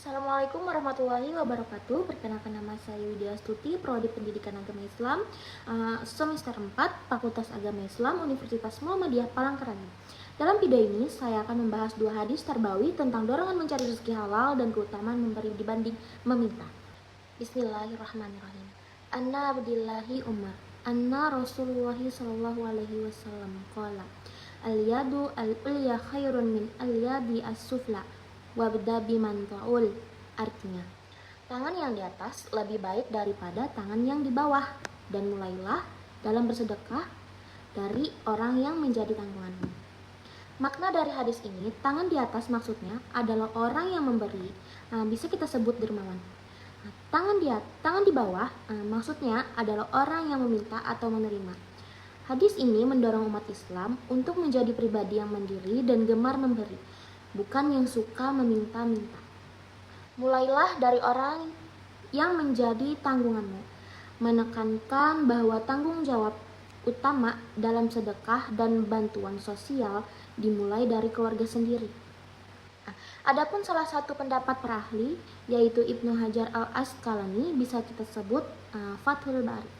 Assalamualaikum warahmatullahi wabarakatuh. Perkenalkan, nama saya Widya Astuti, Prodi Pendidikan Agama Islam, semester 4, Fakultas Agama Islam, Universitas Muhammadiyah Palangkaraya. Dalam video ini, saya akan membahas dua hadis tarbawi tentang dorongan mencari rezeki halal dan keutamaan memberi dibanding meminta. Bismillahirrahmanirrahim. Anna Abdillahi Umar, Anna Rasulullah sallallahu alaihi wasallam qala, al-yadu al-ulya khairun min al-yadi as-sufla wabda biman ta'ul. Artinya, tangan yang di atas lebih baik daripada tangan yang di bawah, dan mulailah dalam bersedekah dari orang yang menjadi tanggunganmu. Makna dari hadis ini, tangan di atas maksudnya adalah orang yang memberi, bisa kita sebut dermawan. Tangan di bawah maksudnya adalah orang yang meminta atau menerima. Hadis ini mendorong umat Islam untuk menjadi pribadi yang mandiri dan gemar memberi, bukan yang suka meminta-minta. Mulailah dari orang yang menjadi tanggunganmu, menekankan bahwa tanggung jawab utama dalam sedekah dan bantuan sosial dimulai dari keluarga sendiri. Adapun salah satu pendapat para ahli, yaitu Ibnu Hajar al-Asqalani, bisa kita sebut Fathul Bari.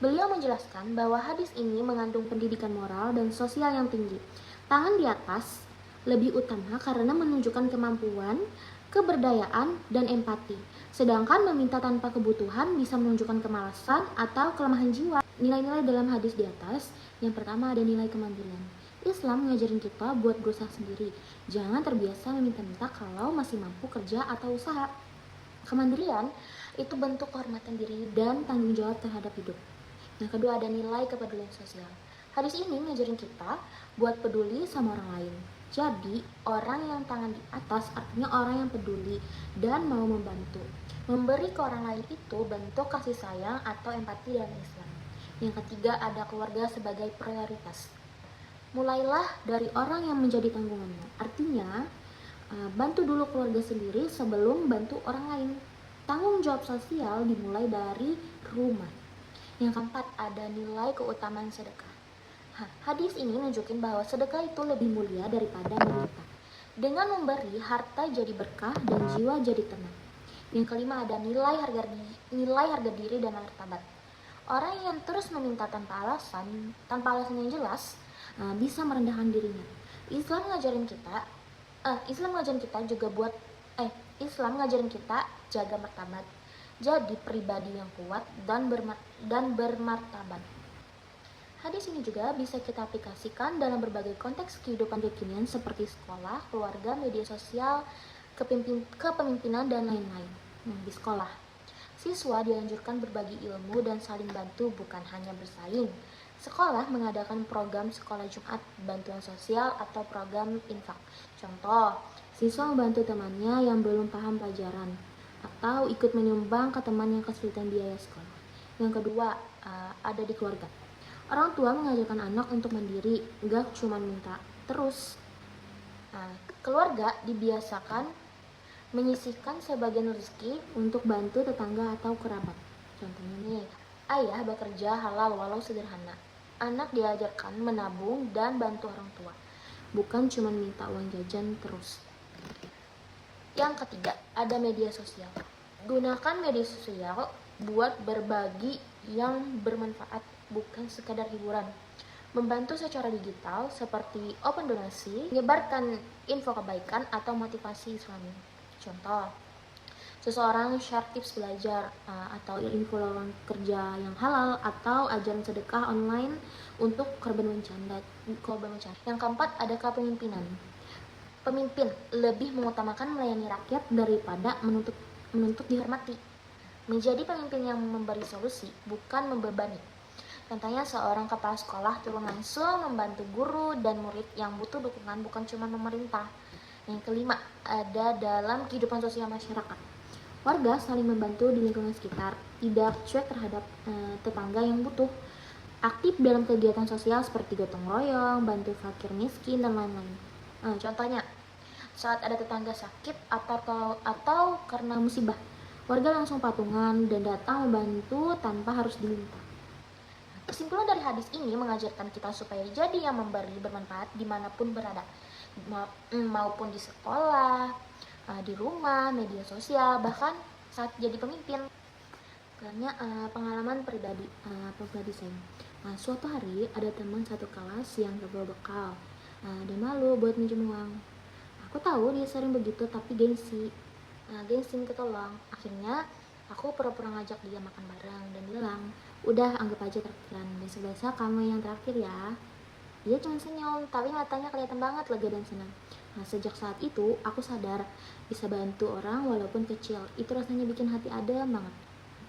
Beliau menjelaskan bahwa hadis ini mengandung pendidikan moral dan sosial yang tinggi. Tangan di atas lebih utama karena menunjukkan kemampuan, keberdayaan, dan empati. Sedangkan meminta tanpa kebutuhan bisa menunjukkan kemalasan atau kelemahan jiwa. Nilai-nilai dalam hadis di atas, yang pertama ada nilai kemandirian. Islam mengajarin kita buat berusaha sendiri. Jangan terbiasa meminta-minta kalau masih mampu kerja atau usaha. Kemandirian itu bentuk kehormatan diri dan tanggung jawab terhadap hidup. Yang kedua ada nilai kepedulian sosial. Hadis ini ngajarin kita buat peduli sama orang lain. Jadi, orang yang tangan di atas artinya orang yang peduli dan mau membantu. Memberi ke orang lain itu bentuk kasih sayang atau empati dalam Islam. Yang ketiga ada keluarga sebagai prioritas. Mulailah dari orang yang menjadi tanggunganmu. Artinya, bantu dulu keluarga sendiri sebelum bantu orang lain. Tanggung jawab sosial dimulai dari rumah. Yang keempat ada nilai keutamaan sedekah. Hadis ini nunjukin bahwa sedekah itu lebih mulia daripada meminta. Dengan memberi, harta jadi berkah dan jiwa jadi tenang. Yang kelima ada nilai harga diri dan martabat. Orang yang terus meminta tanpa alasan yang jelas, bisa merendahkan dirinya. Islam ngajarin kita jaga martabat. Jadi pribadi yang kuat dan bermartabat. Hadis ini juga bisa kita aplikasikan dalam berbagai konteks kehidupan kekinian seperti sekolah, keluarga, media sosial, kepemimpinan, dan lain-lain. Di sekolah, siswa dianjurkan berbagi ilmu dan saling bantu, bukan hanya bersaing. Sekolah mengadakan program sekolah Jumat, bantuan sosial, atau program infak. Contoh, siswa membantu temannya yang belum paham pelajaran, atau ikut menyumbang ke teman yang kesulitan biaya sekolah. Yang kedua, ada di keluarga. Orang tua mengajarkan anak untuk mandiri, gak cuma minta terus. Keluarga dibiasakan menyisihkan sebagian rezeki untuk bantu tetangga atau kerabat. Contohnya nih, ayah bekerja halal walau sederhana. Anak diajarkan menabung dan bantu orang tua, bukan cuma minta uang jajan terus. Yang ketiga, ada media sosial. Gunakan media sosial buat berbagi yang bermanfaat, bukan sekadar hiburan. Membantu secara digital seperti open donasi, menyebarkan info kebaikan atau motivasi Islami. Contoh, seseorang share tips belajar atau info lowongan kerja yang halal atau ajaran sedekah online untuk korban bencana. Yang keempat ada kepemimpinan. Pemimpin lebih mengutamakan melayani rakyat daripada menuntut dihormati. Menjadi pemimpin yang memberi solusi, bukan membebani. Contohnya seorang kepala sekolah turun langsung membantu guru dan murid yang butuh dukungan, bukan cuma pemerintah. Yang kelima, ada dalam kehidupan sosial masyarakat. Warga saling membantu di lingkungan sekitar, tidak cuek terhadap tetangga yang butuh. Aktif dalam kegiatan sosial seperti gotong royong, bantu fakir miskin, dan lain-lain. Contohnya, saat ada tetangga sakit atau karena musibah, warga langsung patungan dan datang membantu tanpa harus diminta. Kesimpulan dari hadis ini mengajarkan kita supaya jadi yang memberi bermanfaat dimanapun berada, maupun di sekolah, di rumah, media sosial, bahkan saat jadi pemimpin. Karena pengalaman pribadi saya. Suatu hari ada teman satu kelas yang gagal bekal dan malu buat minjem uang. Aku tahu dia sering begitu, tapi gengsi minta tolong. Akhirnya aku pura-pura ngajak dia makan bareng dan bilang, udah anggap aja traktiran, besok-besok kamu yang traktir ya. Dia cuma senyum, tapi matanya kelihatan banget lega dan senang. Sejak saat itu aku sadar bisa bantu orang walaupun kecil, itu rasanya bikin hati adem banget.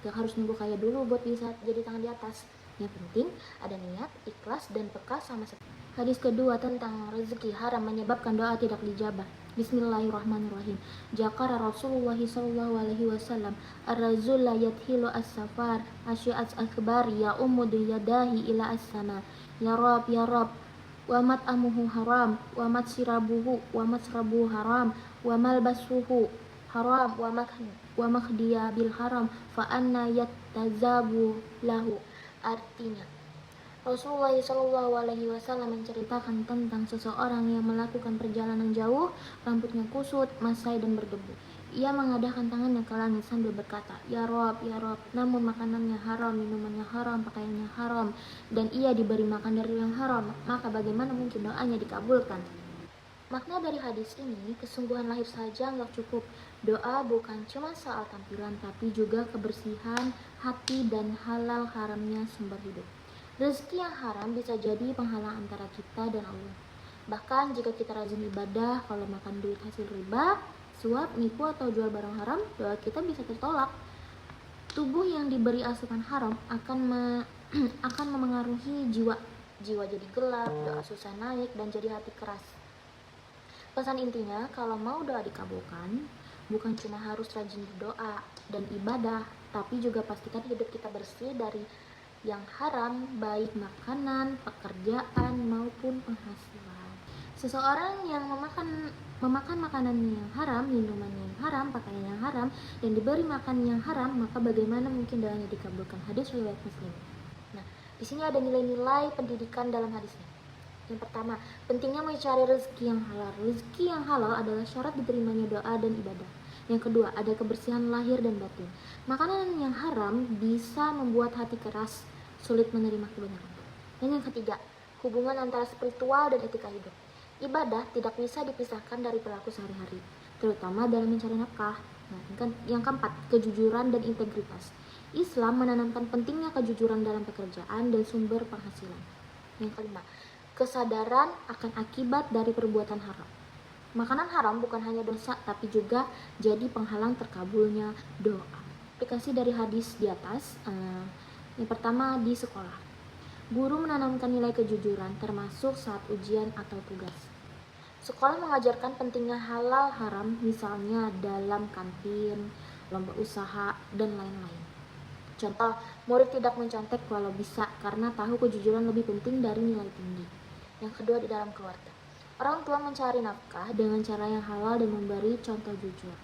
Gak harus nunggu kaya dulu buat bisa jadi tangan di atas. Yang penting ada niat, ikhlas, dan peka sama sekali. Hadis kedua tentang rezeki haram menyebabkan doa tidak dijabah. Bismillahirrahmanirrahim. Jakara Rasulullah sallallahu alaihi wasallam, ar-rajul la yathilu as-safar asy'at akbar ya ummudu yadahi ila as-sama. Ya Rab, ya Rab, wa mat'amuhu haram, wa matsrabuhu haram, wa malbasuhu haram, wa makhdiya bil haram, fa anna yattazabu lahu. Artinya, Rasulullah SAW menceritakan tentang seseorang yang melakukan perjalanan jauh, rambutnya kusut, masai dan berdebu. Ia mengadahkan tangannya ke langit sambil berkata, Ya Rob, ya Rob, namun makanannya haram, minumannya haram, pakaiannya haram, dan ia diberi makan dari yang haram, maka bagaimana mungkin doanya dikabulkan? Makna dari hadis ini, kesungguhan lahir saja nggak cukup. Doa bukan cuma soal tampilan, tapi juga kebersihan hati dan halal haramnya sumber hidup. Rezeki yang haram bisa jadi penghalang antara kita dan Allah. Bahkan jika kita rajin ibadah, kalau makan duit hasil riba, suap, nipu, atau jual barang haram, doa kita bisa tertolak. Tubuh yang diberi asupan haram akan memengaruhi jiwa. Jiwa jadi gelap, doa susah naik, dan jadi hati keras. Pesan intinya, kalau mau doa dikabulkan, bukan cuma harus rajin berdoa dan ibadah, tapi juga pastikan hidup kita bersih dari yang haram, baik makanan, pekerjaan, maupun penghasilan. Seseorang yang memakan makanan yang haram, minuman yang haram, pakaian yang haram, dan diberi makan yang haram, maka bagaimana mungkin doanya dikabulkan? Hadis riwayat Muslim. Nah, di sini ada nilai-nilai pendidikan dalam hadisnya. Yang pertama, pentingnya mencari rezeki yang halal. Rezeki yang halal adalah syarat diterimanya doa dan ibadah. Yang kedua, ada kebersihan lahir dan batin. Makanan yang haram bisa membuat hati keras, sulit menerima kebenaran. Dan yang ketiga, hubungan antara spiritual dan etika hidup. Ibadah tidak bisa dipisahkan dari perilaku sehari-hari, terutama dalam mencari nafkah. Nah, yang keempat, kejujuran dan integritas. Islam menanamkan pentingnya kejujuran dalam pekerjaan dan sumber penghasilan. Yang kelima, kesadaran akan akibat dari perbuatan haram. Makanan haram bukan hanya dosa, tapi juga jadi penghalang terkabulnya doa. Aplikasi dari hadis di atas, yang pertama di sekolah. Guru menanamkan nilai kejujuran termasuk saat ujian atau tugas. Sekolah mengajarkan pentingnya halal haram, misalnya dalam kantin, lomba usaha, dan lain-lain. Contoh, murid tidak mencontek walau bisa karena tahu kejujuran lebih penting dari nilai tinggi. Yang kedua, di dalam keluarga. Orang tua mencari nafkah dengan cara yang halal dan memberi contoh jujur.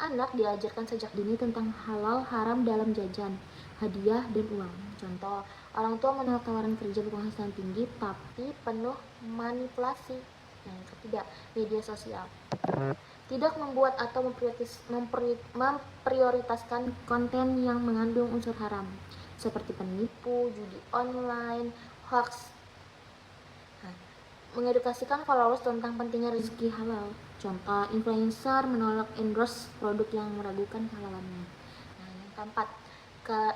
Anak diajarkan sejak dini tentang halal haram dalam jajan, hadiah, dan uang. Contoh, orang tua menolak tawaran kerja berpenghasilan tinggi tapi penuh manipulasi. Yang ketiga, media sosial. Tidak membuat atau memprioritaskan konten yang mengandung unsur haram, seperti penipu, judi online, hoax. Mengedukasikan followers tentang pentingnya rezeki halal. Contoh, influencer menolak endorse produk yang meragukan kehalalannya. Yang keempat,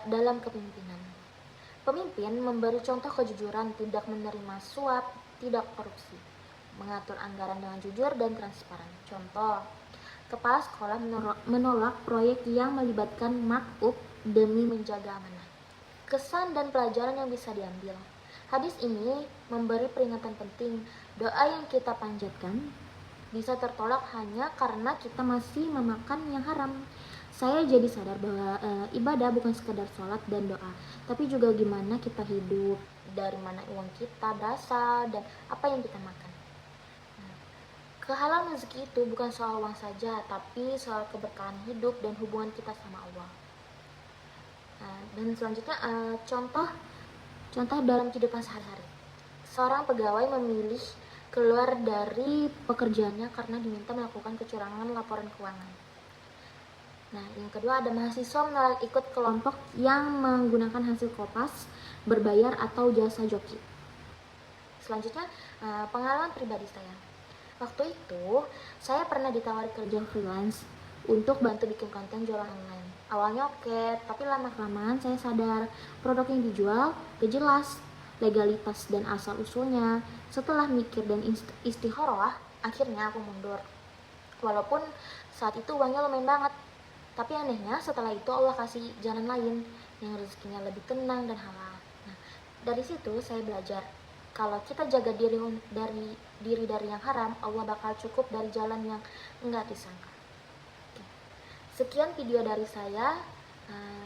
dalam kepemimpinan. Pemimpin memberi contoh kejujuran, tidak menerima suap, tidak korupsi, mengatur anggaran dengan jujur dan transparan. Contoh, kepala sekolah menolak proyek yang melibatkan markup demi menjaga amanah. Kesan dan pelajaran yang bisa diambil. Hadis ini memberi peringatan penting, doa yang kita panjatkan bisa tertolak hanya karena kita masih memakan yang haram. Saya jadi sadar bahwa ibadah bukan sekadar sholat dan doa, tapi juga gimana kita hidup, dari mana uang kita berasal, dan apa yang kita makan. Kehalalan rezeki itu bukan soal uang saja, tapi soal keberkahan hidup dan hubungan kita sama Allah. Dan selanjutnya contoh dalam kehidupan sehari-hari. Seorang pegawai memilih keluar dari pekerjaannya karena diminta melakukan kecurangan laporan keuangan. Nah, yang kedua ada mahasiswa menolak ikut kelompok yang menggunakan hasil kopas, berbayar atau jasa joki. Selanjutnya, pengalaman pribadi saya. Waktu itu, saya pernah ditawari kerja freelance untuk bantu bikin konten jualan online. Awalnya oke, tapi lama-kelamaan saya sadar produk yang dijual gak jelas legalitas dan asal-usulnya. Setelah mikir dan istikharah, akhirnya aku mundur. Walaupun saat itu uangnya lumayan banget. Tapi anehnya setelah itu Allah kasih jalan lain yang rezekinya lebih tenang dan halal. Nah, dari situ saya belajar kalau kita jaga diri dari yang haram, Allah bakal cukup dari jalan yang enggak disangka. Oke. Sekian video dari saya.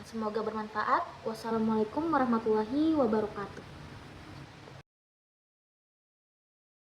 Semoga bermanfaat. Wassalamualaikum warahmatullahi wabarakatuh.